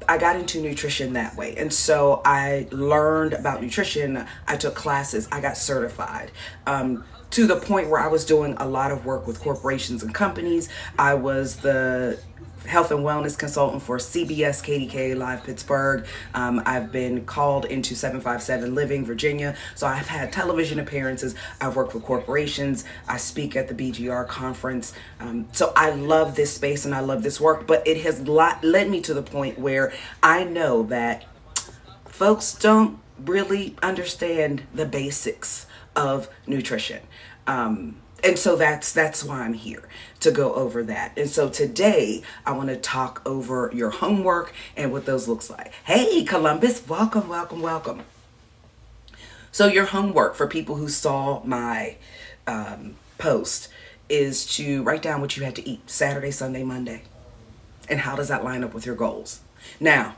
I got into nutrition that way. And so I learned about nutrition. I took classes. I got certified. To the point where I was doing a lot of work with corporations and companies. I was the health and wellness consultant for CBS KDK Live Pittsburgh. I've been called into 757 Living Virginia. So I've had television appearances. I've worked with corporations. I speak at the BGR conference. So I love this space and I love this work, but it has led me to the point where I know that folks don't really understand the basics of nutrition. And so that's why I'm here, to go over that. And so today I want to talk over your homework and what those looks like. Hey, Columbus, welcome, welcome, welcome. So your homework, for people who saw my post, is to write down what you had to eat Saturday, Sunday, Monday. And how does that line up with your goals? Now,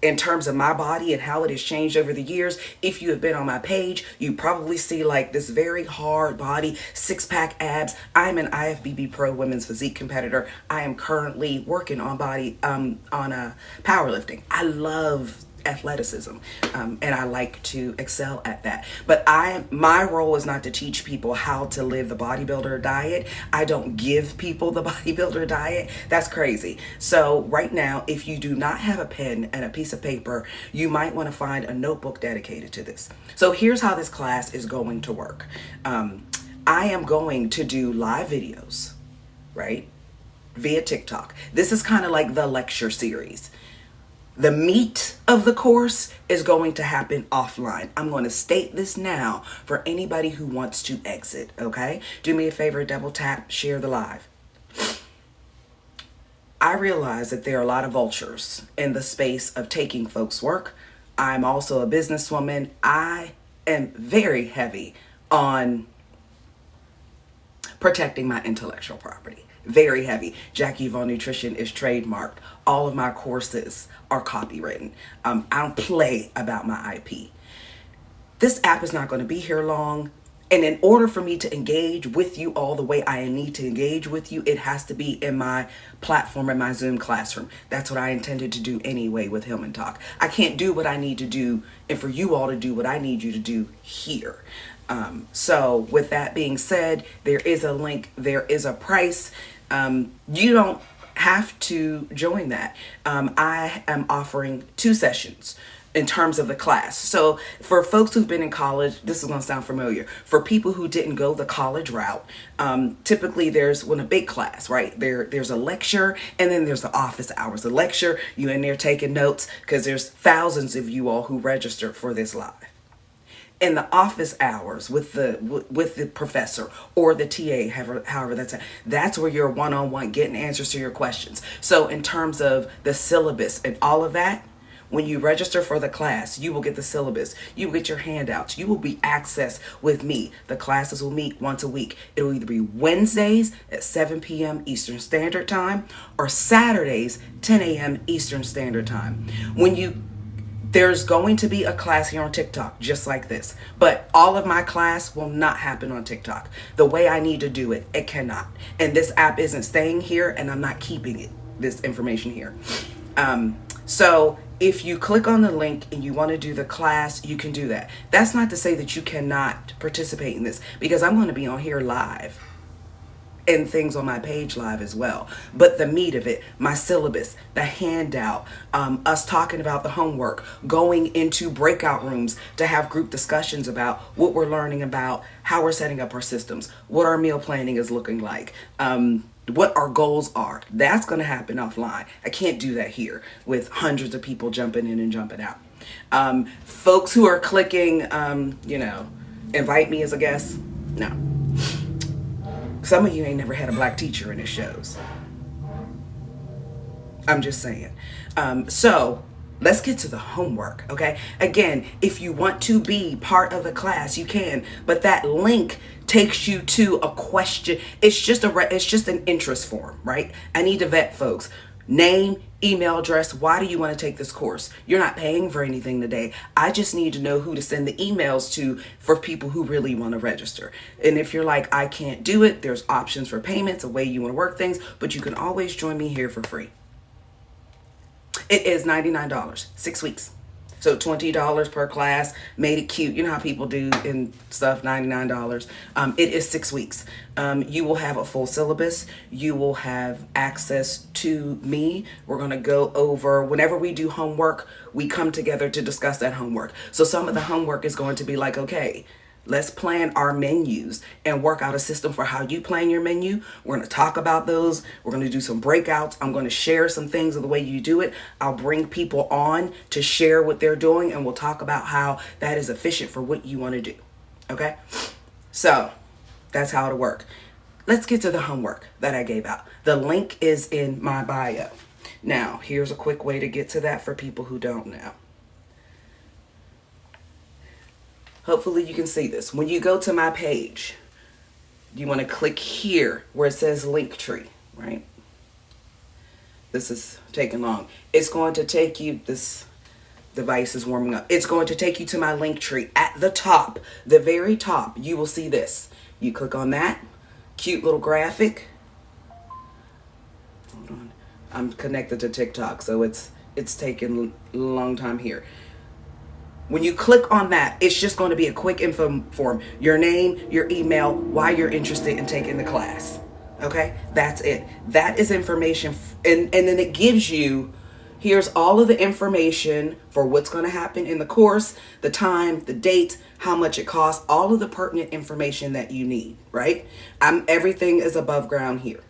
in terms of my body and how it has changed over the years, if you have been on my page, you probably see like this very hard body, 6-pack abs. I'm an IFBB Pro women's physique competitor. I am currently working on powerlifting. I love athleticism, and I like to excel at that. But my role is not to teach people how to live the bodybuilder diet. I don't give people the bodybuilder diet. That's crazy. So right now, if you do not have a pen and a piece of paper, you might want to find a notebook dedicated to this. So here's how this class is going to work. I am going to do live videos, right, via TikTok. This is kind of like the lecture series. The meat of the course is going to happen offline. I'm going to state this now for anybody who wants to exit, okay? Do me a favor, double tap, share the live. I realize that there are a lot of vultures in the space of taking folks' work. I'm also a businesswoman. I am very heavy on protecting my intellectual property. Very heavy. Jackie Von Nutrition is trademarked. All of my courses are copywritten. I don't play about my IP. This app is not going to be here long. And in order for me to engage with you all the way I need to engage with you, it has to be in my platform, in my Zoom classroom. That's what I intended to do anyway with Hillman Talk. I can't do what I need to do and for you all to do what I need you to do here. So with that being said, there is a link, there is a price. You don't have to join that. I am offering 2 sessions in terms of the class. So for folks who've been in college, this is going to sound familiar. For people who didn't go the college route, typically there's a big class, right? There's a lecture and then there's the office hours. The lecture, you in there taking notes because there's thousands of you all who registered for this live. In the office hours with the professor or the TA, however that's where you're one-on-one getting answers to your questions. So in terms of the syllabus and all of that, when you register for the class, you will get the syllabus, you will get your handouts, you will be accessed with me. The classes will meet once a week. It will either be Wednesdays at 7 p.m. Eastern Standard Time or Saturdays 10 a.m. Eastern Standard Time. There's going to be a class here on TikTok just like this, but all of my class will not happen on TikTok. The way I need to do it, it cannot. And this app isn't staying here and I'm not keeping this information here. So if you click on the link and you want to do the class, you can do that. That's not to say that you cannot participate in this, because I'm going to be on here live and things on my page live as well. But the meat of it, my syllabus, the handout, us talking about the homework, going into breakout rooms to have group discussions about what we're learning about, how we're setting up our systems, what our meal planning is looking like, what our goals are. That's going to happen offline. I can't do that here with hundreds of people jumping in and jumping out. Folks who are clicking, invite me as a guest, no. Some of you ain't never had a black teacher and it shows. I'm just saying. So let's get to the homework, okay? Again, if you want to be part of the class, you can, but that link takes you to a question. It's just an interest form, right? I need to vet folks. Name, email address. Why do you want to take this course? You're not paying for anything today. I just need to know who to send the emails to for people who really want to register. And if you're like, I can't do it, there's options for payments, a way you want to work things, but you can always join me here for free. It is $99, 6 weeks. So $20 per class, made it cute. You know how people do in stuff, $99. It is 6 weeks. You will have a full syllabus. You will have access to me. We're going to go over, whenever we do homework, we come together to discuss that homework. So some of the homework is going to be like, okay, let's plan our menus and work out a system for how you plan your menu. We're going to talk about those. We're going to do some breakouts. I'm going to share some things of the way you do it. I'll bring people on to share what they're doing, and we'll talk about how that is efficient for what you want to do. Okay? So that's how it'll work. Let's get to the homework that I gave out. The link is in my bio. Now, here's a quick way to get to that for people who don't know. Hopefully you can see this. When you go to my page, you want to click here where it says Linktree, right? This is taking long. It's going to take you, this device is warming up. It's going to take you to my Linktree. At the top, the very top, you will see this. You click on that, cute little graphic. Hold on. I'm connected to TikTok, so it's taking a long time here. When you click on that, it's just going to be a quick info form. Your name, your email, why you're interested in taking the class. Okay? That's it. That is information. And then it gives you, here's all of the information for what's going to happen in the course, the time, the date, how much it costs, all of the pertinent information that you need, right? Everything is above ground here.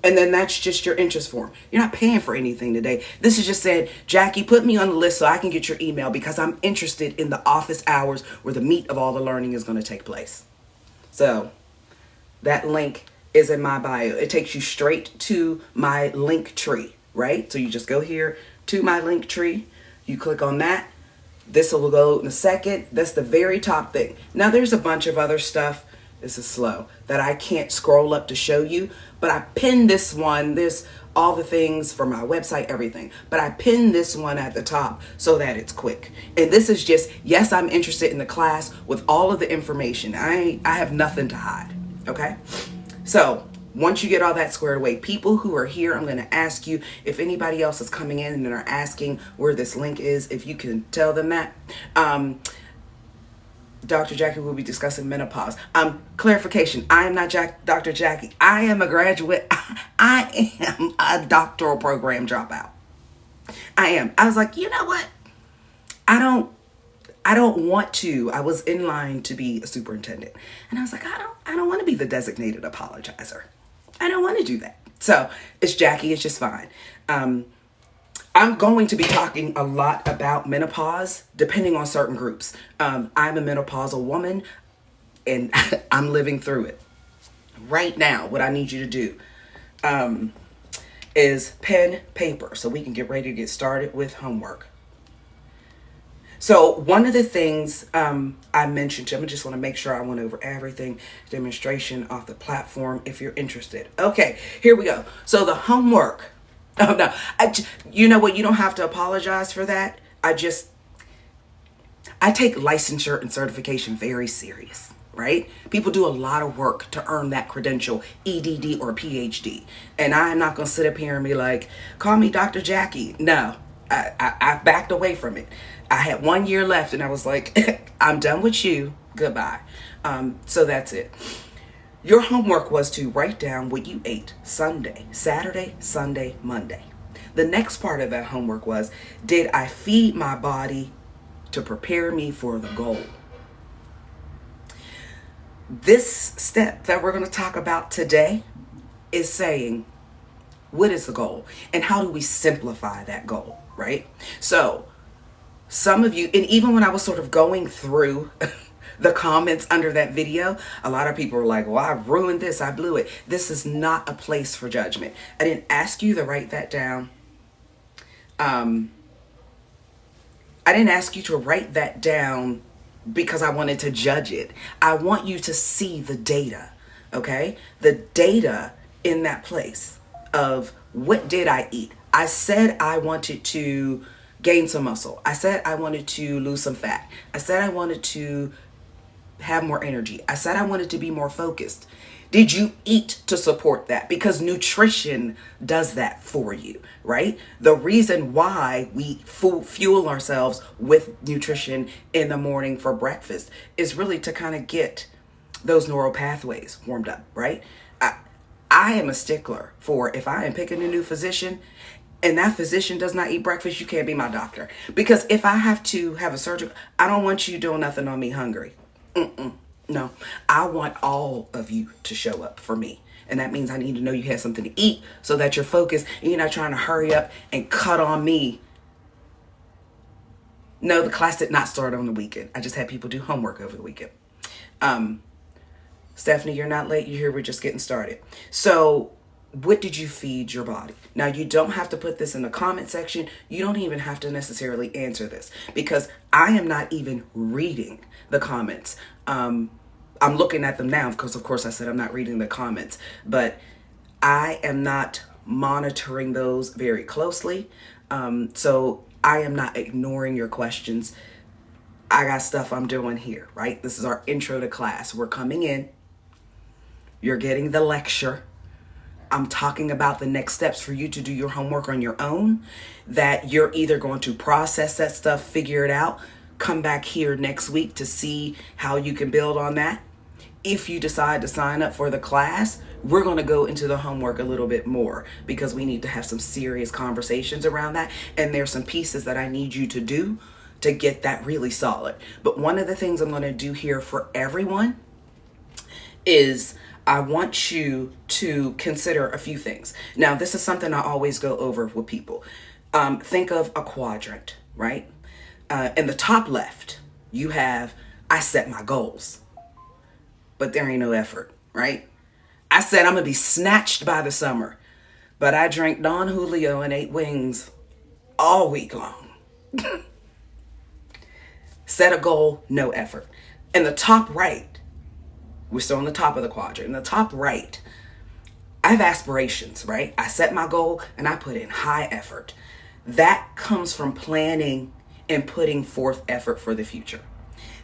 And then that's just your interest form. You're not paying for anything today. This is just saying, Jackie, put me on the list so I can get your email because I'm interested in the office hours where the meat of all the learning is going to take place. So that link is in my bio. It takes you straight to my Linktree, right? So you just go here to my Linktree. You click on that. This will go in a second. That's the very top thing. Now there's a bunch of other stuff. This is slow that I can't scroll up to show you, but I pinned this one. There's all the things for my website, everything, but I pinned this one at the top so that it's quick. And this is just, yes, I'm interested in the class with all of the information. I have nothing to hide. Okay. So once you get all that squared away, people who are here, I'm going to ask you if anybody else is coming in and are asking where this link is, if you can tell them that. Dr. Jackie will be discussing menopause. Clarification, I am not Dr. Jackie. I am a graduate. I am a doctoral program dropout. I am. I was like, you know what? I don't want to. I was in line to be a superintendent. And I was like, I don't want to be the designated apologizer. I don't want to do that. So it's Jackie. It's just fine. I'm going to be talking a lot about menopause depending on certain groups. I'm a menopausal woman and I'm living through it. Right now, what I need you to do is pen, paper, so we can get ready to get started with homework. So one of the things I mentioned to, I just want to make sure I went over everything, demonstration off the platform if you're interested. Okay, here we go. So the homework. Oh, no, you know what? You don't have to apologize for that. I take licensure and certification very serious, right? People do a lot of work to earn that credential, EDD or PhD. And I'm not going to sit up here and be like, call me Dr. Jackie. No, I backed away from it. I had 1 year left and I was like, I'm done with you. Goodbye. So that's it. Your homework was to write down what you ate Sunday, Saturday, Sunday, Monday. The next part of that homework was, did I feed my body to prepare me for the goal? This step that we're going to talk about today is saying, what is the goal? And how do we simplify that goal, right? So some of you, and even when I was sort of going through the comments under that video, a lot of people were like, well, I ruined this. I blew it. This is not a place for judgment. I didn't ask you to write that down. I didn't ask you to write that down because I wanted to judge it. I want you to see the data, okay? The data in that place of what did I eat? I said I wanted to gain some muscle. I said I wanted to lose some fat. I said I wanted to have more energy. I said I wanted to be more focused. Did you eat to support that? Because nutrition does that for you, right? The reason why we fuel ourselves with nutrition in the morning for breakfast is really to kind of get those neural pathways warmed up, right? I am a stickler for, if I am picking a new physician and that physician does not eat breakfast, you can't be my doctor. Because if I have to have a surgery, I don't want you doing nothing on me hungry. No, I want all of you to show up for me. And that means I need to know you have something to eat so that you're focused and you're not trying to hurry up and cut on me. No, the class did not start on the weekend. I just had people do homework over the weekend. Stephanie, you're not late. You're here. We're just getting started. So what did you feed your body? Now, you don't have to put this in the comment section. You don't even have to necessarily answer this because I am not even reading the comments. I'm looking at them now because, of course, I said I'm not reading the comments, but I am not monitoring those very closely. So I am not ignoring your questions. I got stuff I'm doing here, right? This is our intro to class. We're coming in. You're getting the lecture. I'm talking about the next steps for you to do your homework on your own, that you're either going to process that stuff, figure it out, come back here next week to see how you can build on that. If you decide to sign up for the class, we're going to go into the homework a little bit more because we need to have some serious conversations around that. And there's some pieces that I need you to do to get that really solid. But one of the things I'm going to do here for everyone is I want you to consider a few things. Now, this is something I always go over with people. Think of a quadrant, right? In the top left, you have, I set my goals, but there ain't no effort, right? I said I'm going to be snatched by the summer, but I drank Don Julio and ate wings all week long. Set a goal, no effort. In the top right, we're still on the top of the quadrant. In the top right, I have aspirations, right? I set my goal and I put in high effort. That comes from planning and putting forth effort for the future.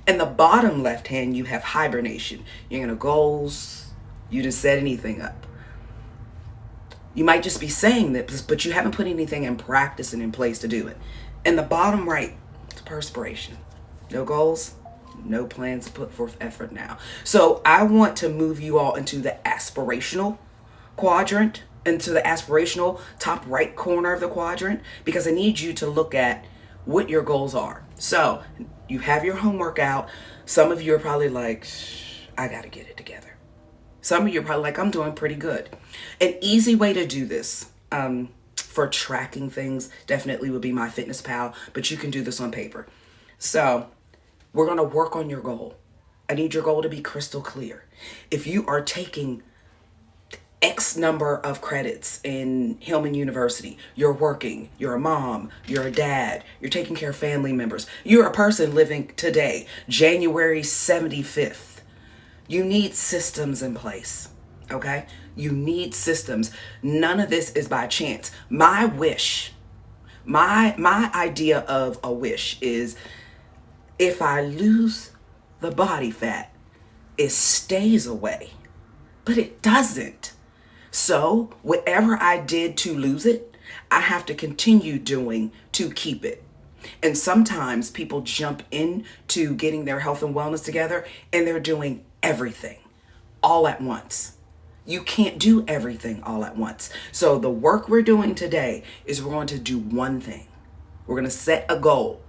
In the bottom left hand, you have hibernation. You're gonna goals, you didn't set anything up. You might just be saying that, but you haven't put anything in practice and in place to do it. In the bottom right, it's perspiration. No goals, no plans to put forth effort now. So I want to move you all into the aspirational quadrant, into the aspirational top right corner of the quadrant, because I need you to look at what your goals are. So you have your homework out. Some of you are probably like, I got to get it together. Some of you are probably like, I'm doing pretty good. An easy way to do this for tracking things definitely would be MyFitnessPal, but you can do this on paper. So we're going to work on your goal. I need your goal to be crystal clear. If you are taking X number of credits in Hillman University, you're working, you're a mom, you're a dad, you're taking care of family members, you're a person living today, January 75th, you need systems in place, okay? You need systems. None of this is by chance. My wish, my idea of a wish is, if I lose the body fat, it stays away, but it doesn't. So whatever I did to lose it, I have to continue doing to keep it. And sometimes people jump into getting their health and wellness together and they're doing everything all at once. You can't do everything all at once. So the work we're doing today is we're going to do one thing. We're going to set a goal.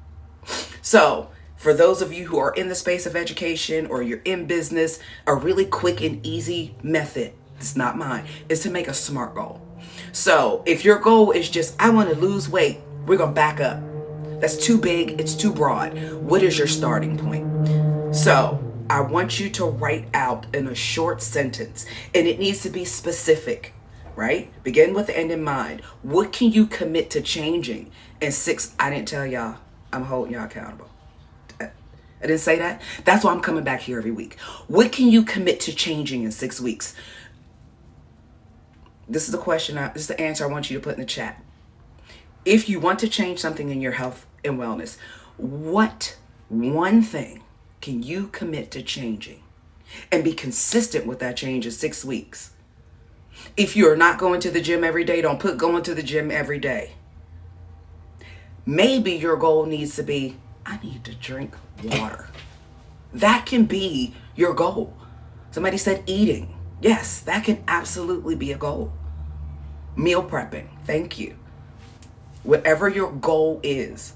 So for those of you who are in the space of education or you're in business, a really quick and easy method, it's not mine, is to make a SMART goal. So if your goal is just, I want to lose weight, we're going to back up. That's too big. It's too broad. What is your starting point? So I want you to write out in a short sentence, and it needs to be specific, right? Begin with the end in mind. What can you commit to changing in 6? I didn't tell y'all. I'm holding y'all accountable. I didn't say that. That's why I'm coming back here every week. What can you commit to changing in 6 weeks? This is the question. This is the answer I want you to put in the chat. If you want to change something in your health and wellness, what one thing can you commit to changing? and be consistent with that change in 6 weeks. If you're not going to the gym every day, don't put going to the gym every day. Maybe your goal needs to be, I need to drink water. That can be your goal. Somebody said eating. Yes, that can absolutely be a goal. Meal prepping. Thank you. Whatever your goal is,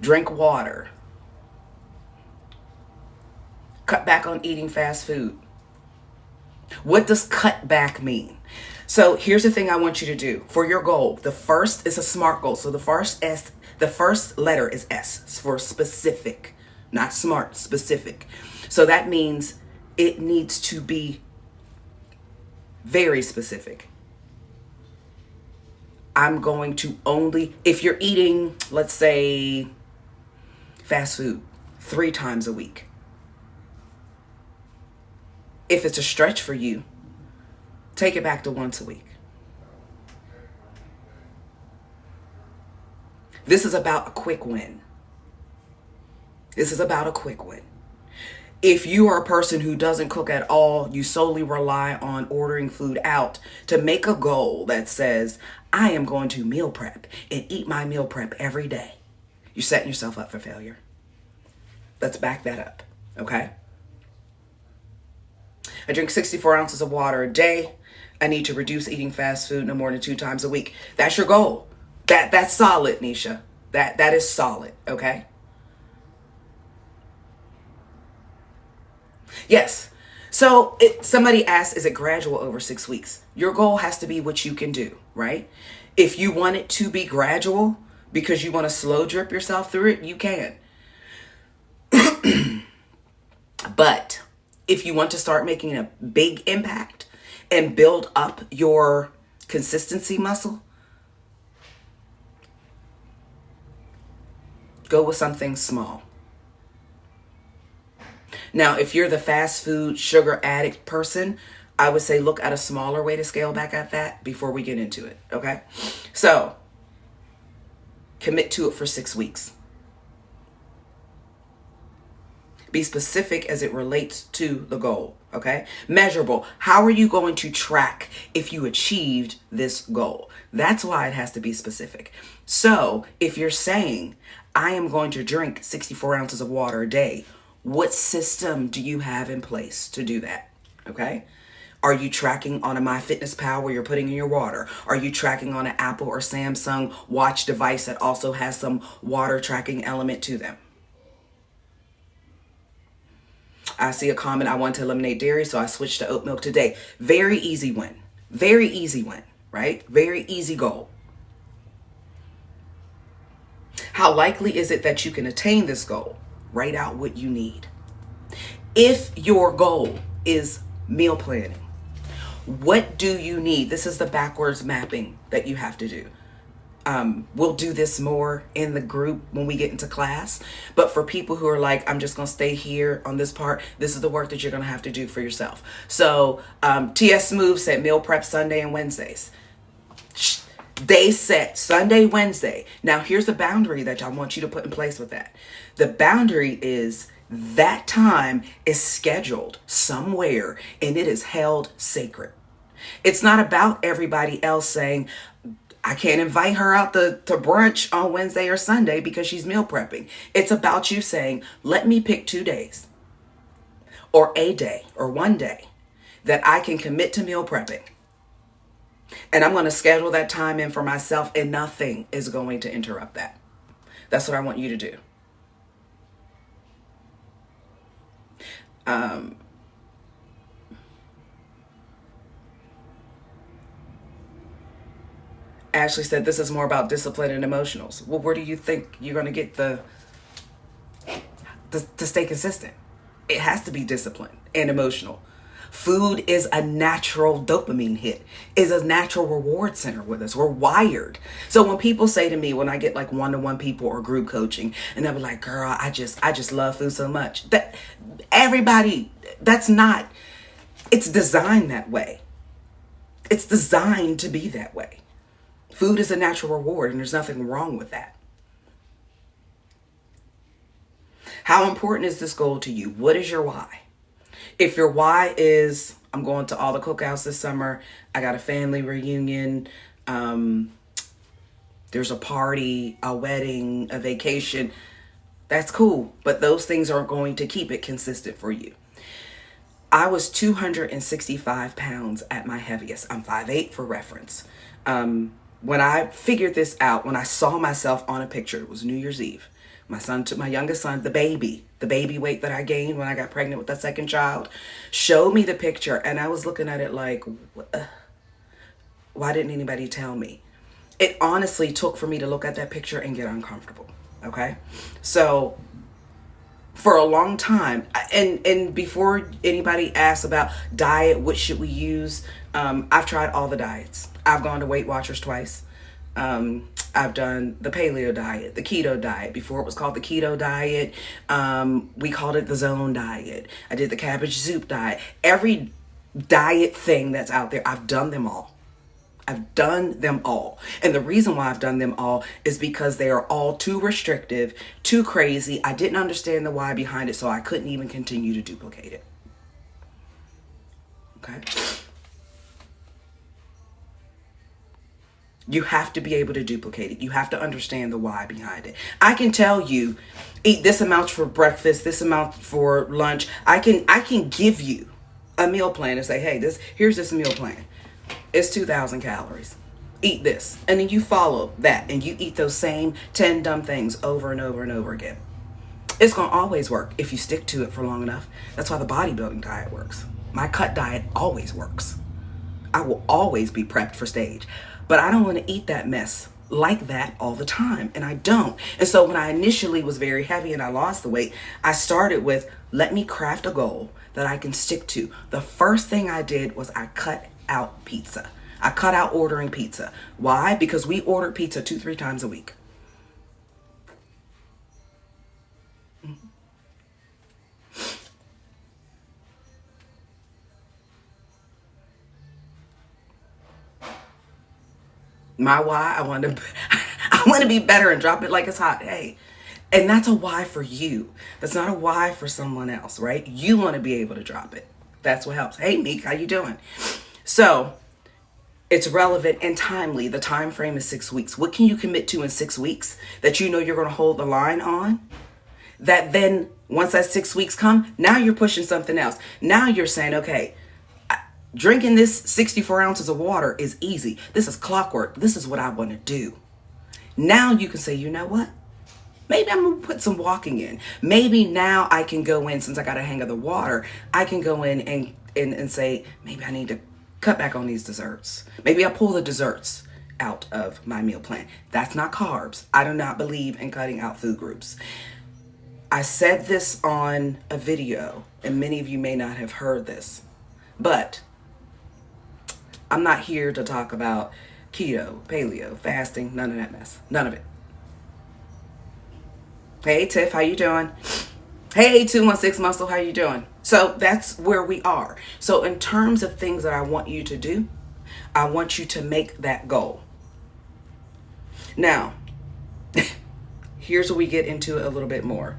drink water. Cut back on eating fast food. What does cut back mean? So here's the thing I want you to do for your goal. The first is a SMART goal. So the first letter is S. It's for specific, not smart, specific. So that means it needs to be very specific. I'm going to only, if you're eating, let's say, fast food 3 times a week. If it's a stretch for you, take it back to once a week. This is about a quick win. This is about a quick win. If you are a person who doesn't cook at all, you solely rely on ordering food out, to make a goal that says, I am going to meal prep and eat my meal prep every day, you're setting yourself up for failure. Let's back that up, okay? I drink 64 ounces of water a day. I need to reduce eating fast food no more than 2 times a week. That's your goal. That's solid, Nisha. That is solid, okay? Yes. So somebody asked, is it gradual over 6 weeks? Your goal has to be what you can do, right? If you want it to be gradual because you want to slow drip yourself through it, you can. But if you want to start making a big impact and build up your consistency muscle, go with something small. Now, if you're the fast food, sugar addict person, I would say look at a smaller way to scale back at that before we get into it, okay? So, commit to it for 6 weeks. Be specific as it relates to the goal, okay? Measurable. How are you going to track if you achieved this goal? That's why it has to be specific. So, if you're saying, I am going to drink 64 ounces of water a day, what system do you have in place to do that? Okay. Are you tracking on a MyFitnessPal where you're putting in your water? Are you tracking on an Apple or Samsung watch device that also has some water tracking element to them? I see a comment, I want to eliminate dairy, so I switched to oat milk today. Very easy win. Very easy win, right? Very easy goal. How likely is it that you can attain this goal? Write out what you need. If your goal is meal planning, what do you need? This is the backwards mapping that you have to do. We'll do this more in the group when we get into class. But for people who are like, I'm just going to stay here on this part, this is the work that you're going to have to do for yourself. So TS Smooth said meal prep Sunday and Wednesdays. They set Sunday, Wednesday. Now, here's the boundary that I want you to put in place with that. The boundary is that time is scheduled somewhere and it is held sacred. It's not about everybody else saying, I can't invite her out to brunch on Wednesday or Sunday because she's meal prepping. It's about you saying, let me pick 2 days or a day or 1 day that I can commit to meal prepping. And I'm going to schedule that time in for myself and nothing is going to interrupt that. That's what I want you to do. Ashley said this is more about discipline and emotionals. Well, where do you think you're going to get to stay consistent? It has to be discipline and emotional. Food is a natural dopamine hit, is a natural reward center with us. We're wired. So when people say to me, when I get like one-to-one people or group coaching, and they'll be like, girl, I just love food so much. That everybody, that's not, it's designed that way. It's designed to be that way. Food is a natural reward, and there's nothing wrong with that. How important is this goal to you? What is your why? If your why is, I'm going to all the cookouts this summer, I got a family reunion, there's a party, a wedding, a vacation, that's cool. But those things aren't going to keep it consistent for you. I was 265 pounds at my heaviest. I'm 5'8" for reference. When I figured this out, when I saw myself on a picture, it was New Year's Eve. My son took my youngest son, the baby weight that I gained when I got pregnant with the second child, showed me the picture, and I was looking at it like, why didn't anybody tell me? It honestly took for me to look at that picture and get uncomfortable. Okay, so for a long time, and before anybody asks about diet, what should we use, I've tried all the diets. I've gone to Weight Watchers twice. I've done the paleo diet, the keto diet. Before it was called the keto diet, we called it the zone diet. I did the cabbage soup diet. Every diet thing that's out there, I've done them all. I've done them all. And the reason why I've done them all is because they are all too restrictive, too crazy. I didn't understand the why behind it, so I couldn't even continue to duplicate it. Okay? You have to be able to duplicate it. You have to understand the why behind it. I can tell you, eat this amount for breakfast, this amount for lunch. I can give you a meal plan and say, hey, here's this meal plan. It's 2,000 calories. Eat this. And then you follow that and you eat those same 10 dumb things over and over and over again. It's going to always work if you stick to it for long enough. That's why the bodybuilding diet works. My cut diet always works. I will always be prepped for stage. But I don't want to eat that mess like that all the time. And I don't. And so when I initially was very heavy and I lost the weight, I started with, let me craft a goal that I can stick to. The first thing I did was I cut out pizza. I cut out ordering pizza. Why? Because we ordered pizza 2-3 times a week. My why, I want to be better and drop it like it's hot. Hey, and that's a why for you. That's not a why for someone else, right? You want to be able to drop it. That's what helps. Hey, Meek, how you doing? So it's relevant and timely. The time frame is 6 weeks. What can you commit to in 6 weeks that you know you're going to hold the line on? That then once that 6 weeks come, now you're pushing something else. Now you're saying, okay, drinking this 64 ounces of water is easy. This is clockwork. This is what I want to do. Now you can say, you know what? Maybe I'm going to put some walking in. Maybe now I can go in, since I got a hang of the water, I can go in and say, maybe I need to cut back on these desserts. Maybe I pull the desserts out of my meal plan. That's not carbs. I do not believe in cutting out food groups. I said this on a video, and many of you may not have heard this, but I'm not here to talk about keto, paleo, fasting, none of that mess. None of it. Hey, Tiff, how you doing? Hey, 216 Muscle, how you doing? So that's where we are. So in terms of things that I want you to do, I want you to make that goal. Now, here's where we get into it a little bit more.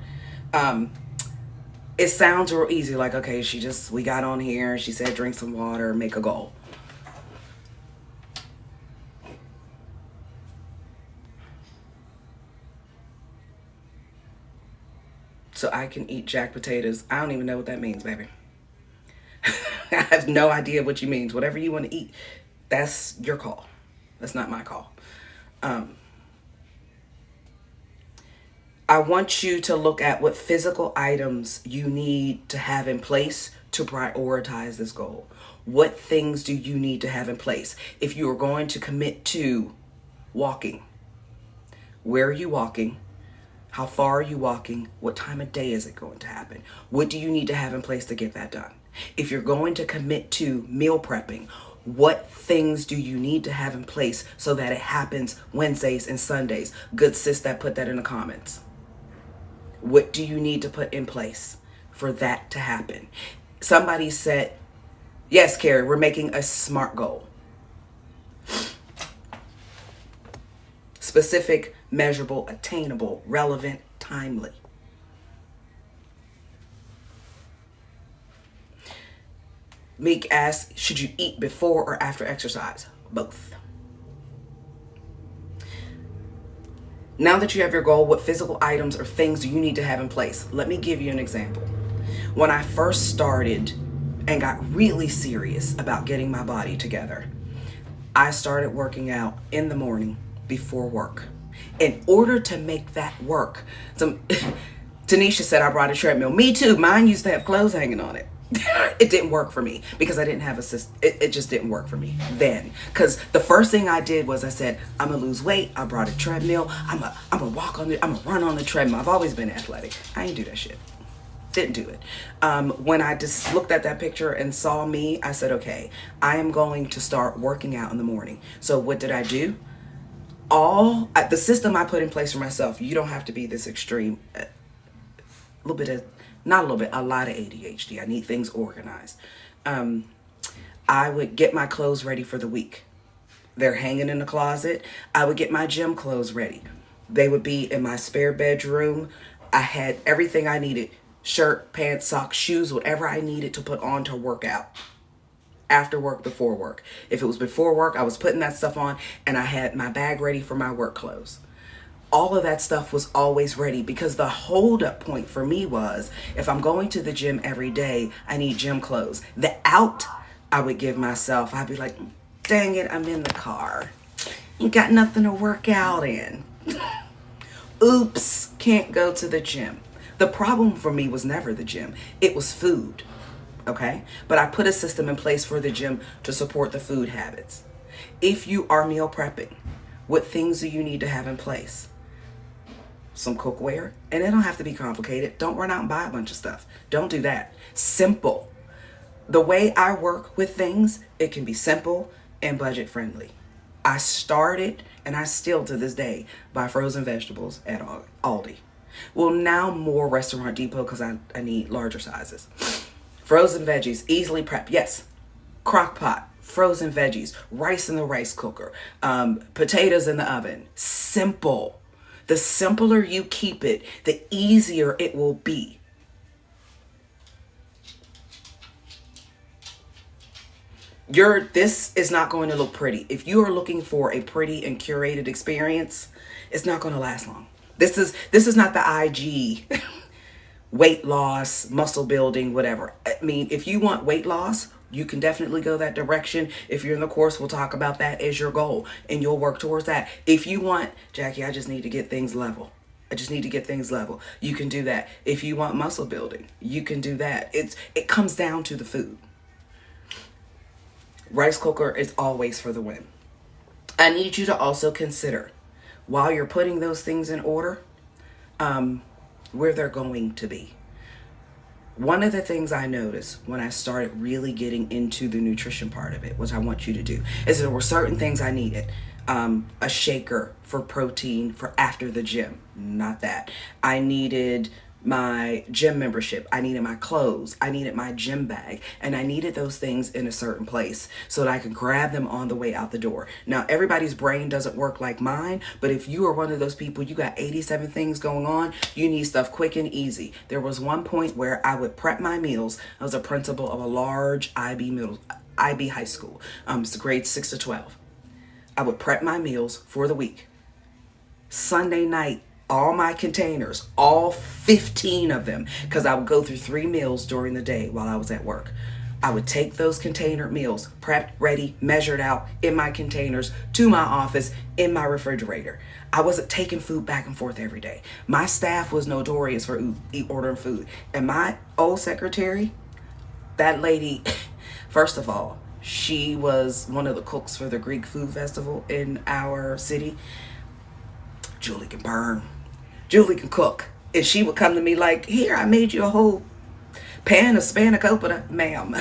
It sounds real easy, like, okay, we got on here, she said drink some water, make a goal. So I can eat jack potatoes. I don't even know what that means, baby. I have no idea what you means. Whatever you want to eat, that's your call. That's not my call. I want you to look at what physical items you need to have in place to prioritize this goal. What things do you need to have in place? If you are going to commit to walking, where are you walking? How far are you walking? What time of day is it going to happen? What do you need to have in place to get that done? If you're going to commit to meal prepping, what things do you need to have in place so that it happens Wednesdays and Sundays? Good sis that put that in the comments. What do you need to put in place for that to happen? Somebody said, yes, Carrie, we're making a SMART goal. Specific, measurable, attainable, relevant, timely. Meek asked, should you eat before or after exercise? Both. Now that you have your goal, what physical items or things do you need to have in place? Let me give you an example. When I first started and got really serious about getting my body together, I started working out in the morning before work. In order to make that work, Tanisha said I brought a treadmill. Me too. Mine used to have clothes hanging on it. It didn't work for me because I didn't have a system. It just didn't work for me then. Because the first thing I did was I said, I'm gonna lose weight. I brought a treadmill. I'm gonna walk on it. I'm gonna run on the treadmill. I've always been athletic. I ain't do that shit. Didn't do it. When I just looked at that picture and saw me, I said, okay, I am going to start working out in the morning. So what did I do? The system I put in place for myself, you don't have to be this extreme. A lot of ADHD. I need things organized. I would get my clothes ready for the week. They're hanging in the closet. I would get my gym clothes ready. They would be in my spare bedroom. I had everything I needed. Shirt, pants, socks, shoes, whatever I needed to put on to work out. After work, before work. If it was before work, I was putting that stuff on and I had my bag ready for my work clothes. All of that stuff was always ready because the hold up point for me was if I'm going to the gym every day, I need gym clothes. The out I would give myself, I'd be like, dang it, I'm in the car. You got nothing to work out in. Oops, can't go to the gym. The problem for me was never the gym. It was food, okay? But I put a system in place for the gym to support the food habits. If you are meal prepping, what things do you need to have in place? Some cookware, and it don't have to be complicated. Don't run out and buy a bunch of stuff. Don't do that. Simple. The way I work with things, it can be simple and budget friendly. I started, and I still to this day, buy frozen vegetables at Aldi. Well, now more Restaurant Depot because I need larger sizes. Frozen veggies, easily prep. Yes. Crock pot, frozen veggies, rice in the rice cooker, potatoes in the oven. Simple. The simpler you keep it, the easier it will be. This is not going to look pretty. If you are looking for a pretty and curated experience, it's not going to last long. This is not the IG weight loss, muscle building, whatever. I mean, if you want weight loss, you can definitely go that direction. If you're in the course, we'll talk about that as your goal and you'll work towards that. If you want, Jackie, I just need to get things level. I just need to get things level. You can do that. If you want muscle building, you can do that. It comes down to the food. Rice cooker is always for the win. I need you to also consider while you're putting those things in order, where they're going to be. One of the things I noticed when I started really getting into the nutrition part of it, which I want you to do, is there were certain things I needed. A shaker for protein for after the gym. Not that. I needed my gym membership. I needed my clothes. I needed my gym bag. And I needed those things in a certain place so that I could grab them on the way out the door. Now, everybody's brain doesn't work like mine, but if you are one of those people, you got 87 things going on, you need stuff quick and easy. There was one point where I would prep my meals. I was a principal of a large IB high school. It's grades 6 to 12. I would prep my meals for the week. Sunday night, all my containers, all 15 of them, because I would go through 3 meals during the day while I was at work. I would take those container meals, prepped, ready, measured out in my containers to my office in my refrigerator. I wasn't taking food back and forth every day. My staff was notorious for ordering food. And my old secretary, that lady, first of all, she was one of the cooks for the Greek food festival in our city. Julie can burn. Julie can cook. And she would come to me like, here, I made you a whole pan of spanakopita. Ma'am,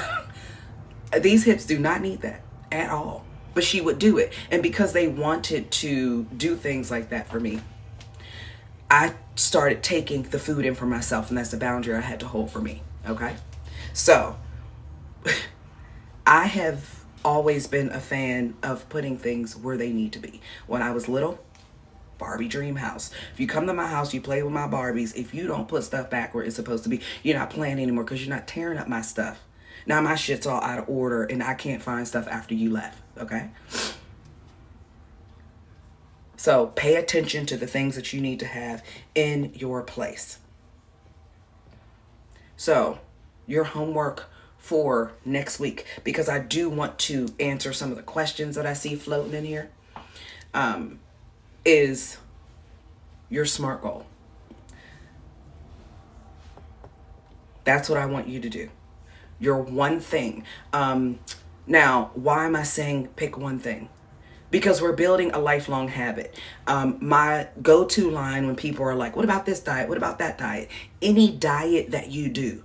these hips do not need that at all. But she would do it. And because they wanted to do things like that for me, I started taking the food in for myself. And that's the boundary I had to hold for me. Okay? So, I have always been a fan of putting things where they need to be. When I was little, Barbie dream house. If you come to my house, you play with my Barbies. If you don't put stuff back where it's supposed to be, you're not playing anymore because you're not tearing up my stuff. Now my shit's all out of order and I can't find stuff after you left, okay? So pay attention to the things that you need to have in your place. So your homework for next week, because I do want to answer some of the questions that I see floating in here, is your SMART goal. That's what I want you to do. Your one thing. Now, why am I saying pick one thing? Because we're building a lifelong habit. My go-to line when people are like, what about this diet? What about that diet? Any diet that you do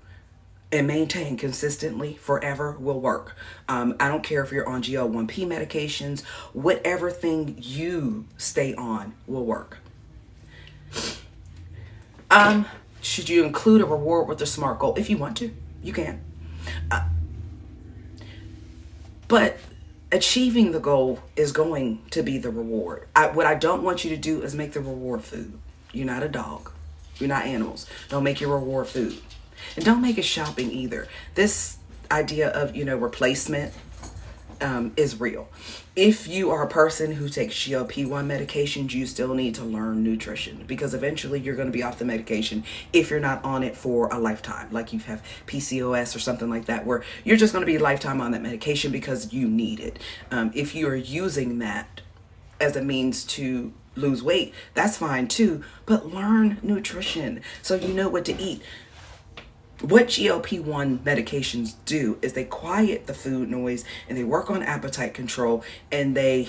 and maintain consistently forever will work. I don't care if you're on GL1P medications, whatever thing you stay on will work. Should you include a reward with the SMART goal? If you want to, you can. But achieving the goal is going to be the reward. What I don't want you to do is make the reward food. You're not a dog. You're not animals. Don't make your reward food. And don't make it shopping either. This idea of, replacement is real. If you are a person who takes GLP-1 medications, you still need to learn nutrition, because eventually you're going to be off the medication if you're not on it for a lifetime, like you have PCOS or something like that, where you're just going to be a lifetime on that medication because you need it. If you are using that as a means to lose weight, that's fine too, but learn nutrition so you know what to eat. What GLP-1 medications do is they quiet the food noise and they work on appetite control and they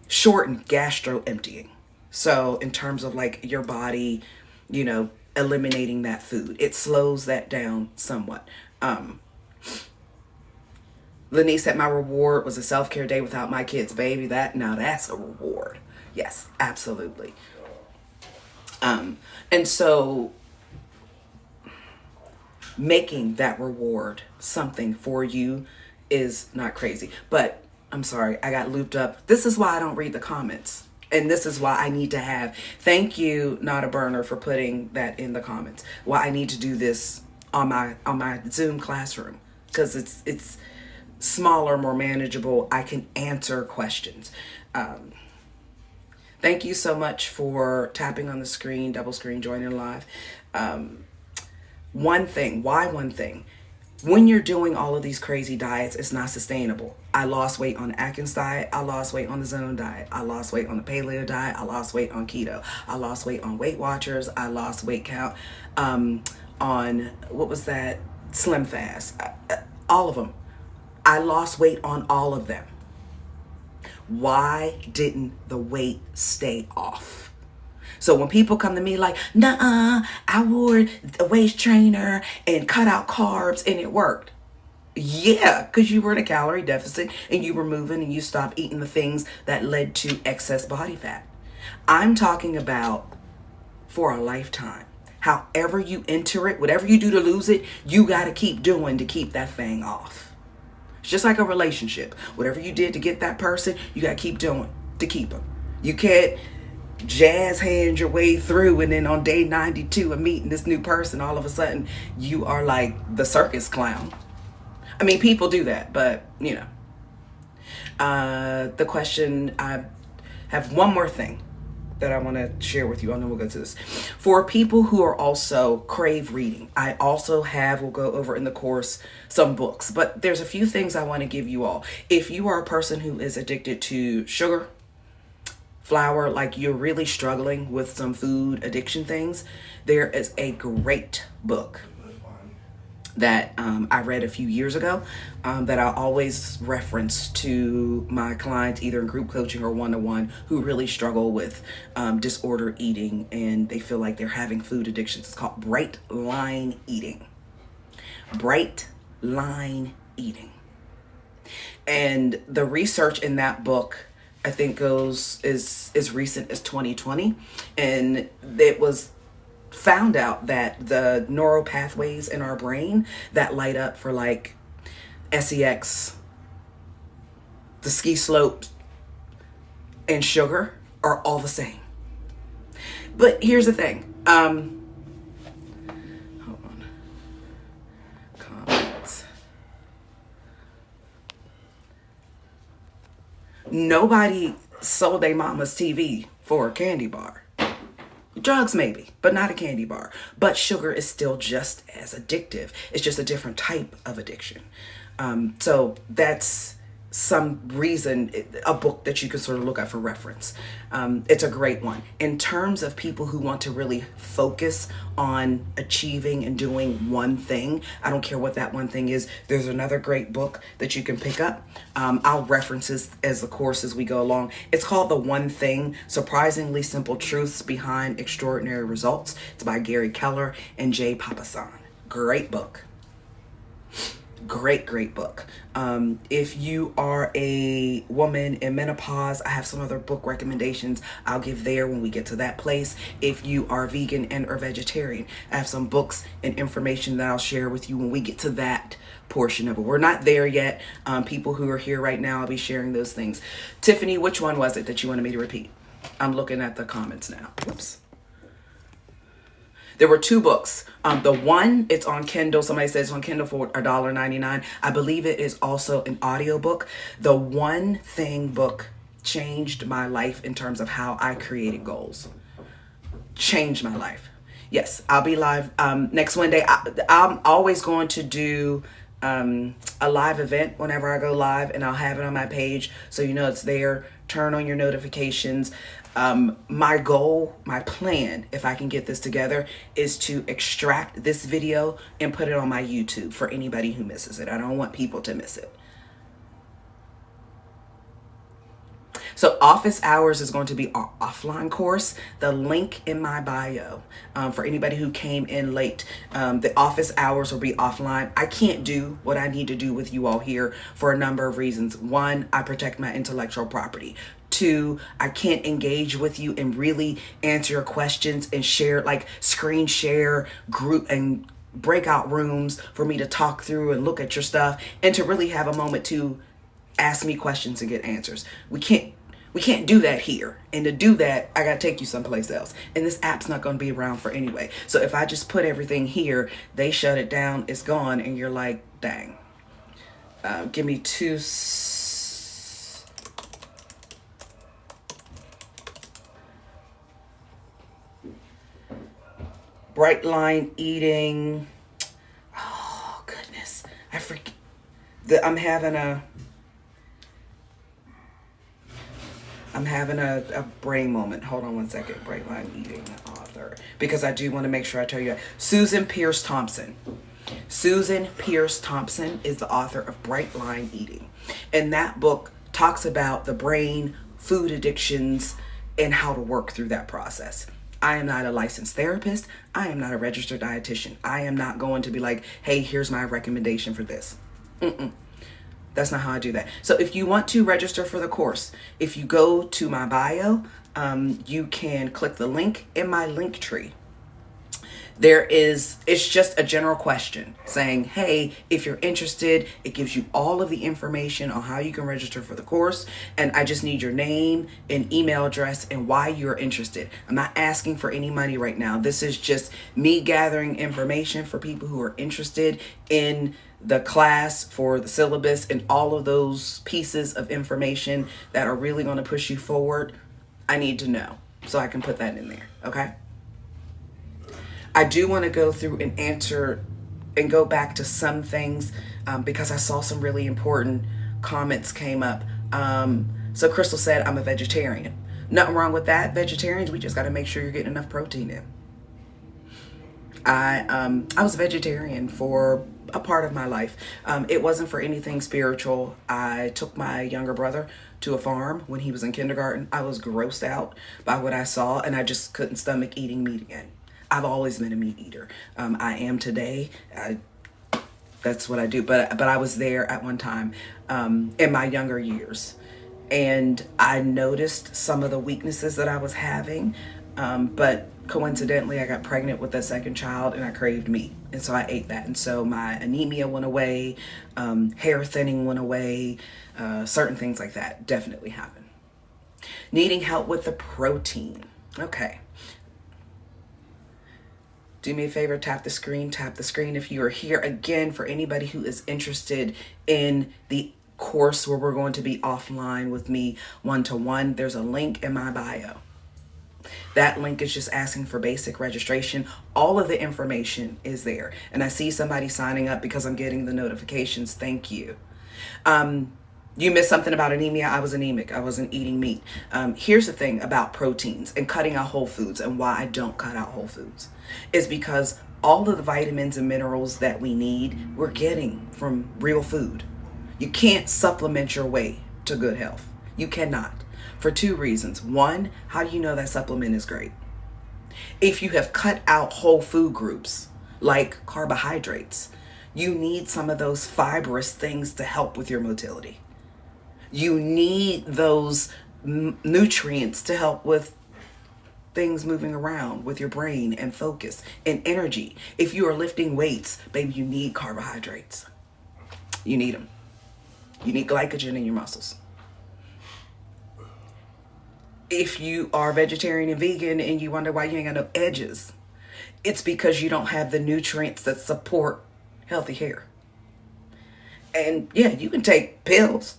shorten gastro emptying. So in terms of like your body, eliminating that food, it slows that down somewhat. Lanice said my reward was a self-care day without my kids, baby. That's a reward. Yes, absolutely. And so making that reward something for you is not crazy. But I'm sorry, I got looped up. This is why I don't read the comments. And this is why I need to have, thank you, Not a Burner, for putting that in the comments. Why I need to do this on my Zoom classroom, because it's smaller, more manageable. I can answer questions. Thank you so much for tapping on the screen, double screen, joining live. One thing, why one thing? When you're doing all of these crazy diets, it's not sustainable. I lost weight on the Atkins diet. I lost weight on the Zone diet. I lost weight on the Paleo diet. I lost weight on keto. I lost weight on Weight Watchers. I lost weight count on, what was that? Slim Fast. All of them. I lost weight on all of them. Why didn't the weight stay off? So when people come to me like, nah, I wore a waist trainer and cut out carbs and it worked. Yeah, because you were in a calorie deficit and you were moving and you stopped eating the things that led to excess body fat. I'm talking about for a lifetime. However you enter it, whatever you do to lose it, you got to keep doing to keep that thing off. It's just like a relationship. Whatever you did to get that person, you got to keep doing to keep them. You can't jazz hand your way through and then on day 92 of meeting this new person, all of a sudden you are like the circus clown. I mean, people do that, but the question, I have one more thing that I want to share with you. I know we'll go to this. For people who are also crave reading, I also we'll go over in the course some books, but there's a few things I want to give you all. If you are a person who is addicted to sugar, flour, like you're really struggling with some food addiction things, there is a great book that I read a few years ago that I always reference to my clients, either in group coaching or one-to-one, who really struggle with disordered eating and they feel like they're having food addictions. It's called Bright Line Eating. Bright Line Eating. And the research in that book, I think, goes as recent as 2020, and it was found out that the neural pathways in our brain that light up for like sex, the ski slopes, and sugar are all the same. But here's the thing. Hold on. Nobody sold their mama's TV for a candy bar. Drugs maybe, but not a candy bar. But sugar is still just as addictive. It's just a different type of addiction. So that's some reason, a book that you can sort of look at for reference. It's a great one. In terms of people who want to really focus on achieving and doing one thing, I don't care what that one thing is, there's another great book that you can pick up. I'll reference this as the course as we go along. It's called The One Thing, Surprisingly Simple Truths Behind Extraordinary Results. It's by Gary Keller and Jay Papasan. Great book. Great book. If you are a woman in menopause, I have some other book recommendations I'll give there when we get to that place. If you are vegan and or vegetarian, I have some books and information that I'll share with you when we get to that portion of it. We're not there yet. People who are here right now, I'll be sharing those things. Tiffany, which one was it that you wanted me to repeat? I'm looking at the comments now. Oops. There were two books. The one, it's on Kindle. Somebody says it's on Kindle for $1.99. I believe it is also an audiobook. The One Thing book changed my life in terms of how I created goals. Changed my life. Yes, I'll be live next Wednesday. I'm always going to do a live event whenever I go live, and I'll have it on my page so you know it's there. Turn on your notifications. My goal, my plan, if I can get this together, is to extract this video and put it on my YouTube for anybody who misses it. I don't want people to miss it. So office hours is going to be our offline course. The link in my bio for anybody who came in late. The office hours will be offline. I can't do what I need to do with you all here for a number of reasons. One, I protect my intellectual property. Two, I can't engage with you and really answer your questions and share, like screen share group and breakout rooms for me to talk through and look at your stuff and to really have a moment to ask me questions and get answers. We can't do that here. And to do that, I gotta take you someplace else. And this app's not gonna be around for anyway. So if I just put everything here, they shut it down, it's gone, and you're like, dang. Give me two. Bright Line Eating. Oh, goodness. I forget. I'm having a brain moment. Hold on one second. Bright Line Eating author. Because I do want to make sure I tell you. Susan Peirce Thompson. Susan Peirce Thompson is the author of Bright Line Eating. And that book talks about the brain, food addictions, and how to work through that process. I am not a licensed therapist. I am not a registered dietitian. I am not going to be like, hey, here's my recommendation for this. That's not how I do that. So if you want to register for the course, if you go to my bio, you can click the link in my link tree. It's just a general question saying, hey, if you're interested, it gives you all of the information on how you can register for the course. And I just need your name and email address and why you're interested. I'm not asking for any money right now. This is just me gathering information for people who are interested in the class, for the syllabus, and all of those pieces of information that are really going to push you forward. I need to know so I can put that in there. Okay. I do want to go through and answer and go back to some things because I saw some really important comments came up. So Crystal said, I'm a vegetarian. Nothing wrong with that. Vegetarians, we just got to make sure you're getting enough protein in. I was a vegetarian for a part of my life. It wasn't for anything spiritual. I took my younger brother to a farm when he was in kindergarten. I was grossed out by what I saw, and I just couldn't stomach eating meat again. I've always been a meat eater. I am today. That's what I do. But I was there at one time in my younger years. And I noticed some of the weaknesses that I was having. But coincidentally, I got pregnant with a second child and I craved meat. And so I ate that. And so my anemia went away. Hair thinning went away. Certain things like that definitely happened. Needing help with the protein. Okay. Do me a favor, tap the screen if you are here. Again, for anybody who is interested in the course where we're going to be offline with me one-to-one, there's a link in my bio. That link is just asking for basic registration. All of the information is there. And I see somebody signing up because I'm getting the notifications. Thank you. You missed something about anemia. I was anemic. I wasn't eating meat. Here's the thing about proteins and cutting out whole foods, and why I don't cut out whole foods is because all of the vitamins and minerals that we need, we're getting from real food. You can't supplement your way to good health. You cannot. For two reasons. One, how do you know that supplement is great? If you have cut out whole food groups like carbohydrates, you need some of those fibrous things to help with your motility. You need those nutrients to help with things moving around with your brain and focus and energy. If you are lifting weights, baby, you need carbohydrates. You need them. You need glycogen in your muscles. If you are vegetarian and vegan and you wonder why you ain't got no edges, it's because you don't have the nutrients that support healthy hair. And yeah, you can take pills.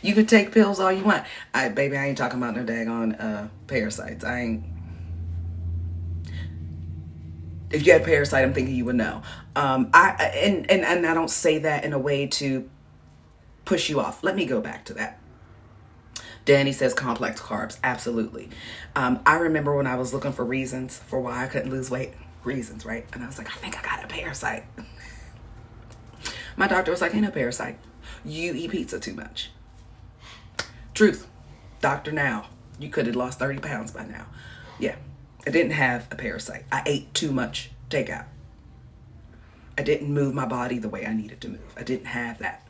You can take pills all you want. Baby, I ain't talking about no daggone parasites. If you had a parasite, I'm thinking you would know. And I don't say that in a way to push you off. Let me go back to that. Danny says complex carbs. Absolutely. I remember when I was looking for reasons for why I couldn't lose weight. Reasons, right? And I was like, I think I got a parasite. My doctor was like, ain't no parasite. You eat pizza too much. Truth. Doctor now. You could have lost 30 pounds by now. Yeah. I didn't have a parasite. I ate too much takeout. I didn't move my body the way I needed to move. I didn't have that.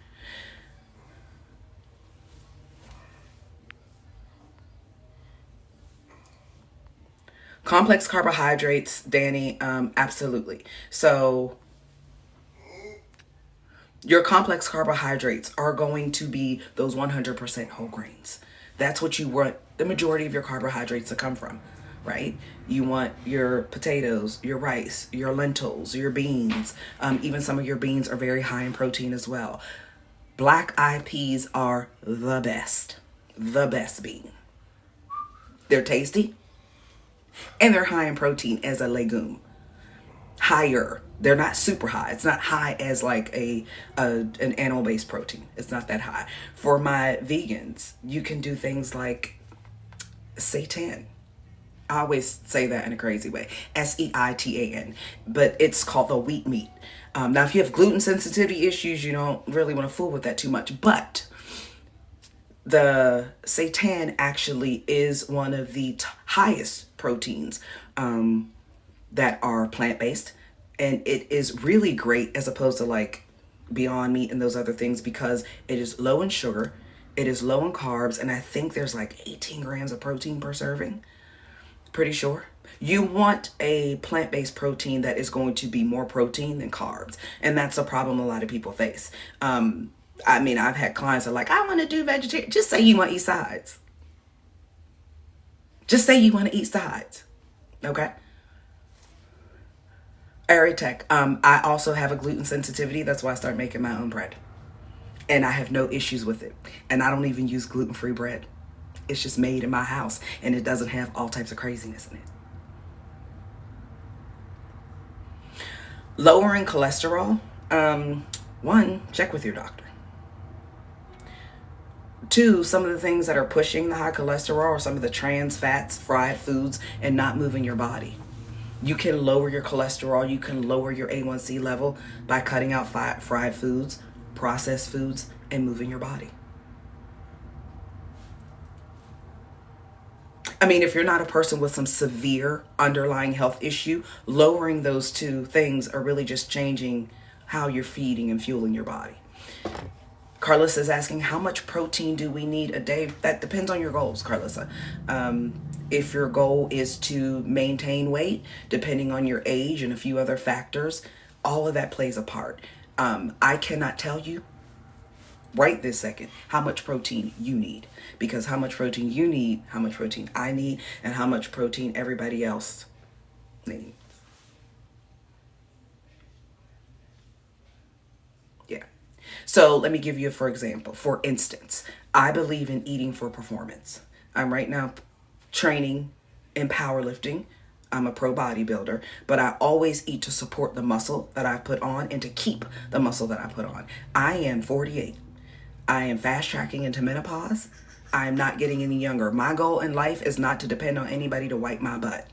Complex carbohydrates, Danny, absolutely. So your complex carbohydrates are going to be those 100% whole grains. That's what you want the majority of your carbohydrates to come from, right? You want your potatoes, your rice, your lentils, your beans. Even some of your beans are very high in protein as well. Black-eyed peas are the best bean. They're tasty. And they're high in protein as a legume. Higher. They're not super high. It's not high as like an animal-based protein. It's not that high. For my vegans, you can do things like seitan. I always say that in a crazy way. Seitan. But it's called the wheat meat. Now, if you have gluten sensitivity issues, you don't really want to fool with that too much. But the seitan actually is one of the highest proteins that are plant-based, and it is really great as opposed to like Beyond Meat and those other things because it is low in sugar, it is low in carbs, and I think there's like 18 grams of protein per serving. Pretty sure. You want a plant-based protein that is going to be more protein than carbs, and that's a problem a lot of people face. I mean, I've had clients that are like, I want to do vegetarian. Just say you want to eat sides. Just say you want to eat sides. Okay? Aritech. I also have a gluten sensitivity. That's why I started making my own bread. And I have no issues with it. And I don't even use gluten-free bread. It's just made in my house. And it doesn't have all types of craziness in it. Lowering cholesterol. One, check with your doctor. Two, some of the things that are pushing the high cholesterol are some of the trans fats, fried foods, and not moving your body. You can lower your cholesterol. You can lower your A1C level by cutting out fried foods, processed foods, and moving your body. I mean, if you're not a person with some severe underlying health issue, lowering those two things are really just changing how you're feeding and fueling your body. Carlissa is asking, how much protein do we need a day? That depends on your goals, Carlissa. If your goal is to maintain weight, depending on your age and a few other factors, all of that plays a part. I cannot tell you right this second how much protein you need, because how much protein you need, how much protein I need, and how much protein everybody else needs. Yeah. So let me give you, for example, for instance, I believe in eating for performance. I'm right now training in powerlifting. I'm a pro bodybuilder, but I always eat to support the muscle that I put on and to keep the muscle that I put on. I am 48. I am fast tracking into menopause. I am not getting any younger. My goal in life is not to depend on anybody to wipe my butt,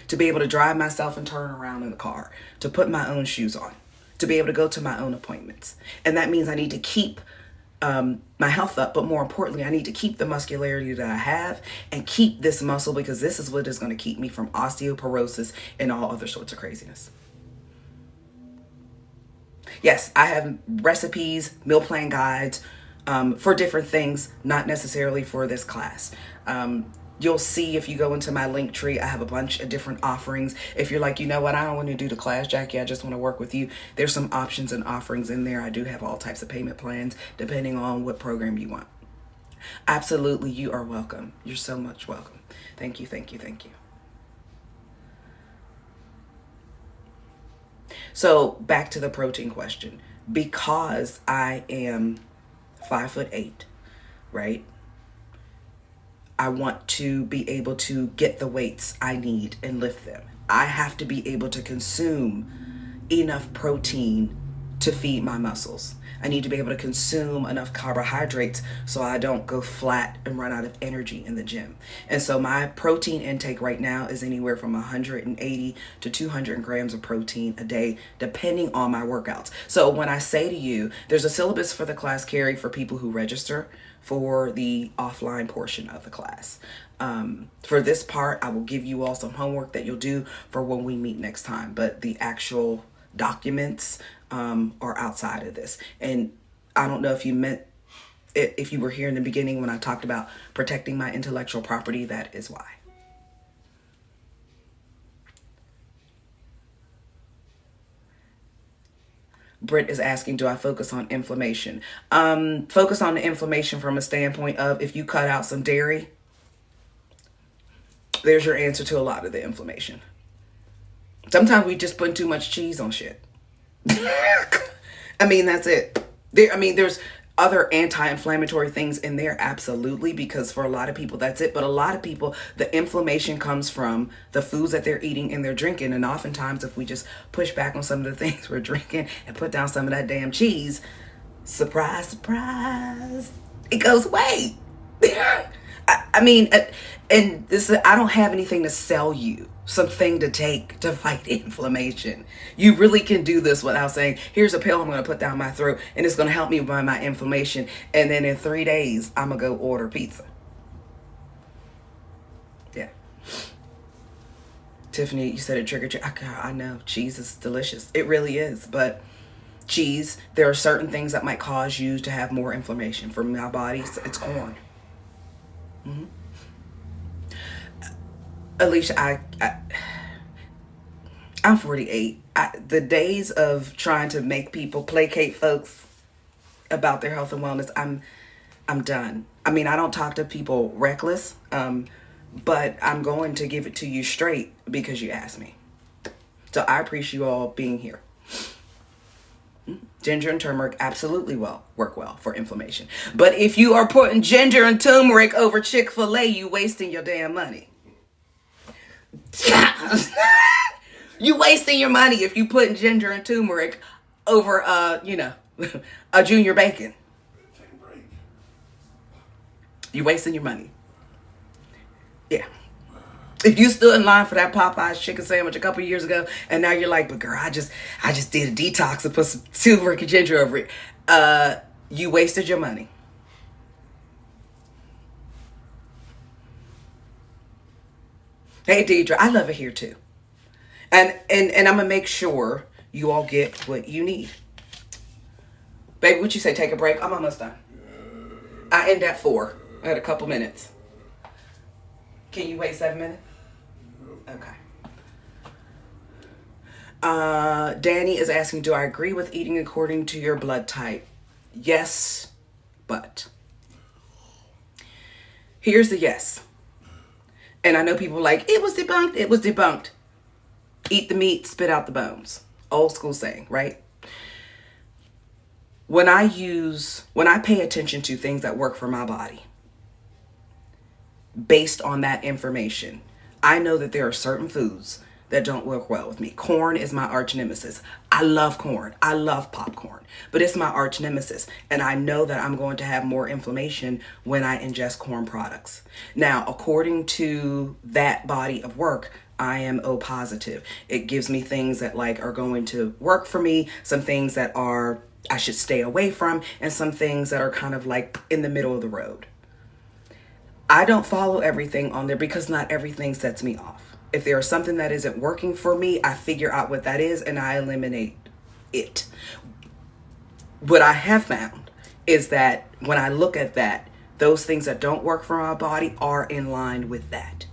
to be able to drive myself and turn around in the car, to put my own shoes on, to be able to go to my own appointments. And that means I need to keep my health up, but more importantly, I need to keep the muscularity that I have and keep this muscle, because this is what is going to keep me from osteoporosis and all other sorts of craziness. Yes, I have recipes, meal plan guides for different things, not necessarily for this class. You'll see if you go into my link tree, I have a bunch of different offerings. If you're like, you know what, I don't want to do the class, Jackie, I just want to work with you. There's some options and offerings in there. I do have all types of payment plans depending on what program you want. Absolutely, you are welcome. You're so much welcome. Thank you, thank you, thank you. So back to the protein question. Because I am 5'8", right? I want to be able to get the weights I need and lift them. I have to be able to consume enough protein to feed my muscles. I need to be able to consume enough carbohydrates so I don't go flat and run out of energy in the gym. And so my protein intake right now is anywhere from 180 to 200 grams of protein a day, depending on my workouts. So when I say to you, there's a syllabus for the class, Carrie, for people who register for the offline portion of the class. For this part, I will give you all some homework that you'll do for when we meet next time, but the actual documents are outside of this. And I don't know if you meant it, if you were here in the beginning when I talked about protecting my intellectual property, that is why. Britt is asking, do I focus on inflammation? Focus on the inflammation from a standpoint of, if you cut out some dairy, there's your answer to a lot of the inflammation. Sometimes we just put too much cheese on shit. I mean, that's it. There's other anti-inflammatory things in there, absolutely, because for a lot of people, that's it. But a lot of people, the inflammation comes from the foods that they're eating and they're drinking. And oftentimes, if we just push back on some of the things we're drinking and put down some of that damn cheese, surprise, surprise, it goes away. And this, I don't have anything to sell you, something to take to fight inflammation. You really can do this without saying, here's a pill I'm going to put down my throat and it's going to help me with my inflammation. And then in 3 days, I'm going to go order pizza. Yeah. Tiffany, you said it triggered. I know cheese is delicious. It really is. But cheese, there are certain things that might cause you to have more inflammation. For my body, it's corn. Mm-hmm. Alicia, I'm 48. The days of trying to make people placate folks about their health and wellness, I'm done. I mean, I don't talk to people reckless, but I'm going to give it to you straight because you asked me. So I appreciate you all being here. Ginger and turmeric absolutely work well for inflammation. But if you are putting ginger and turmeric over Chick-fil-A, you wasting your damn money. You wasting your money if you putting ginger and turmeric over a junior bacon. Take a break. You wasting your money. Yeah. If you stood in line for that Popeye's chicken sandwich a couple years ago, and now you're like, but girl, I just did a detox and put some turmeric and ginger over it. You wasted your money. Hey, Deidre, I love it here too. And I'm going to make sure you all get what you need. Baby, what you say? Take a break? I'm almost done. I end at 4. I had a couple minutes. Can you wait 7 minutes? Okay. Danny is asking, do I agree with eating according to your blood type? Yes, but. Here's the yes. And I know people are like, it was debunked. It was debunked. Eat the meat, spit out the bones. Old school saying, right? When I pay attention to things that work for my body based on that information, I know that there are certain foods that don't work well with me. Corn is my arch nemesis. I love corn. I love popcorn, but it's my arch nemesis. And I know that I'm going to have more inflammation when I ingest corn products. Now, according to that body of work, I am O positive. It gives me things that like are going to work for me, some things that are I should stay away from, and some things that are kind of like in the middle of the road. I don't follow everything on there because not everything sets me off. If there is something that isn't working for me, I figure out what that is and I eliminate it. What I have found is that when I look at that, those things that don't work for my body are in line with that.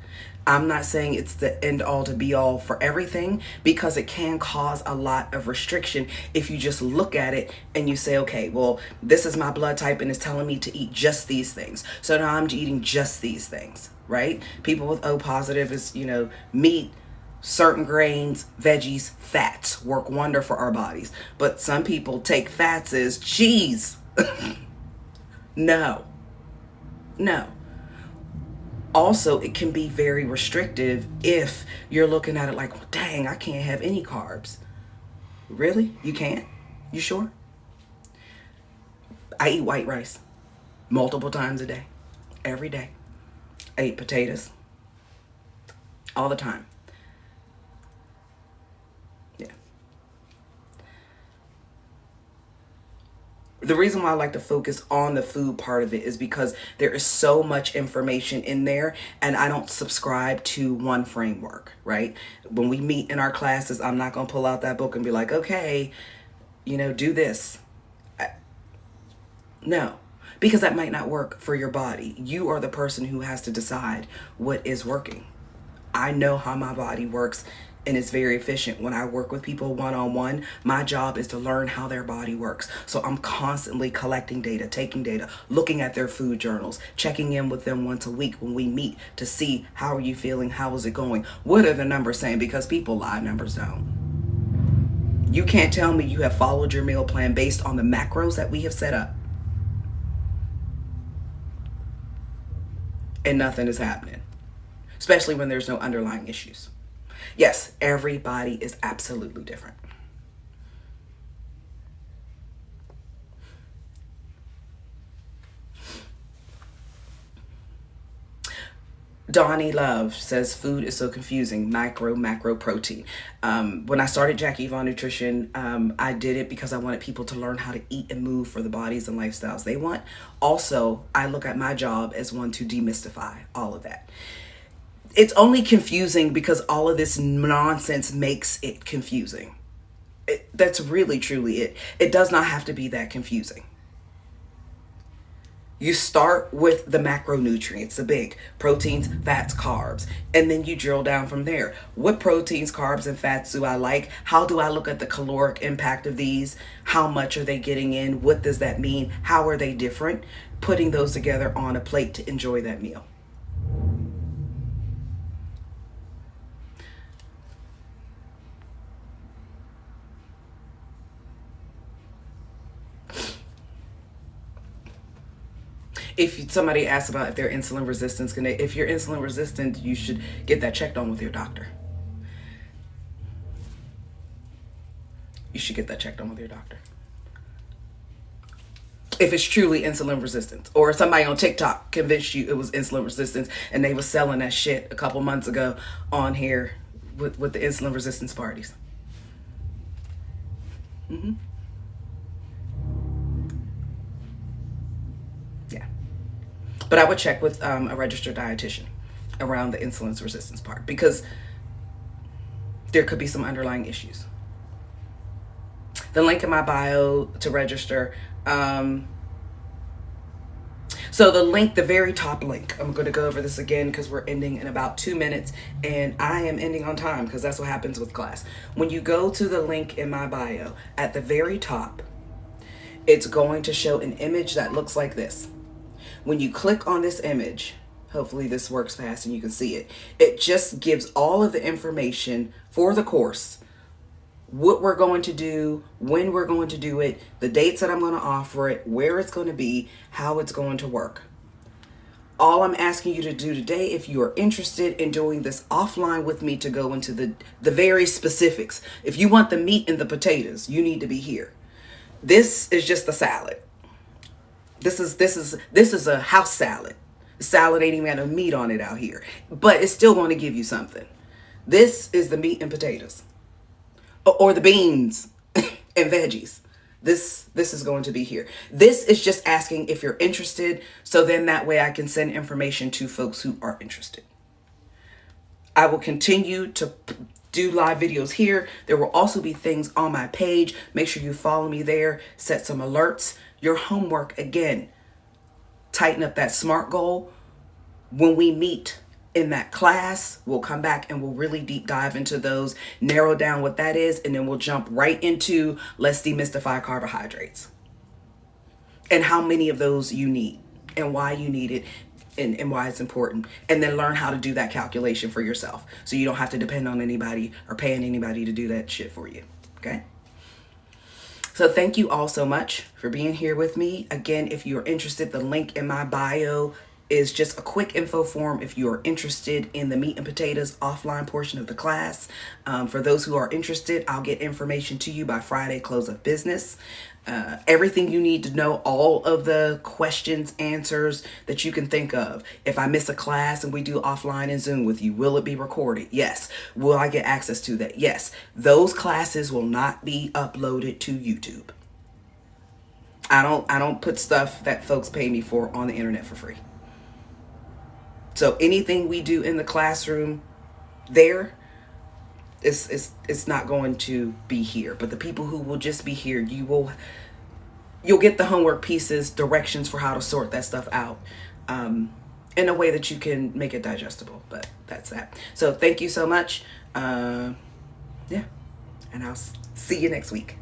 I'm not saying it's the end all to be all for everything, because it can cause a lot of restriction if you just look at it and you say, okay, well, this is my blood type and it's telling me to eat just these things. So now I'm eating just these things, right? People with O positive is, meat, certain grains, veggies, fats work wonder for our bodies. But some people take fats as cheese. No. Also, it can be very restrictive if you're looking at it like, well, dang, I can't have any carbs. Really? You can't? You sure? I eat white rice multiple times a day, every day. I eat potatoes all the time. Yeah. The reason why I like to focus on the food part of it is because there is so much information in there, and I don't subscribe to one framework, right? When we meet in our classes, I'm not going to pull out that book and be like, okay, do this. No, because that might not work for your body. You are the person who has to decide what is working. I know how my body works, and it's very efficient. When I work with people one-on-one, my job is to learn how their body works. So I'm constantly collecting data, taking data, looking at their food journals, checking in with them once a week when we meet to see how are you feeling, how is it going, what are the numbers saying, because people lie, numbers don't. You can't tell me you have followed your meal plan based on the macros that we have set up, and nothing is happening, especially when there's no underlying issues. Yes, everybody is absolutely different. Donnie Love says food is so confusing, macro protein. When I started Jackie Vaughn Nutrition, I did it because I wanted people to learn how to eat and move for the bodies and lifestyles they want. Also, I look at my job as one to demystify all of that. It's only confusing because all of this nonsense makes it confusing. That's really, truly it. It does not have to be that confusing. You start with the macronutrients, the big proteins, fats, carbs, and then you drill down from there. What proteins, carbs, and fats do I like? How do I look at the caloric impact of these? How much are they getting in? What does that mean? How are they different? Putting those together on a plate to enjoy that meal. If somebody asks about if they're insulin resistant, if you're insulin resistant, you should get that checked on with your doctor. You should get that checked on with your doctor. If it's truly insulin resistance, or somebody on TikTok convinced you it was insulin resistance and they was selling that shit a couple months ago on here with the insulin resistance parties. Yeah. But I would check with a registered dietitian around the insulin resistance part, because there could be some underlying issues. The link in my bio to register. So the link, the very top link, I'm going to go over this again because we're ending in about 2 minutes, and I am ending on time because that's what happens with class. When you go to the link in my bio, at the very top, it's going to show an image that looks like this. When you click on this image, hopefully this works fast and you can see it. It just gives all of the information for the course, what we're going to do, when we're going to do it, the dates that I'm going to offer it, where it's going to be, how it's going to work. All I'm asking you to do today, if you are interested in doing this offline with me, to go into the very specifics. If you want the meat and the potatoes, you need to be here. This is just a salad. This is a house salad. The salad ain't even got no meat on it out here, but it's still going to give you something. This is the meat and potatoes, or the beans and veggies. This is going to be here. This is just asking if you're interested, so then that way I can send information to folks who are interested. I will continue to do live videos here. There will also be things on my page. Make sure you follow me there. Set some alerts. Your homework, again, tighten up that SMART goal. When we meet in that class, we'll come back and we'll really deep dive into those, narrow down what that is, and then we'll jump right into let's demystify carbohydrates and how many of those you need and why you need it and why it's important, and then learn how to do that calculation for yourself so you don't have to depend on anybody or paying anybody to do that shit for you. Okay? So thank you all so much for being here with me. Again, if you're interested, the link in my bio is just a quick info form if you are interested in the meat and potatoes offline portion of the class. For those who are interested, I'll get information to you by Friday close of business. Everything you need to know, all of the questions, answers that you can think of. If I miss a class and we do offline and Zoom with you, will it be recorded? Yes. Will I get access to that? Yes. Those classes will not be uploaded to YouTube. I don't put stuff that folks pay me for on the internet for free. So anything we do in the classroom there, it's not going to be here. But the people who will just be here, you'll get the homework pieces, directions for how to sort that stuff out in a way that you can make it digestible. But that's that. So thank you so much. Yeah, and I'll see you next week.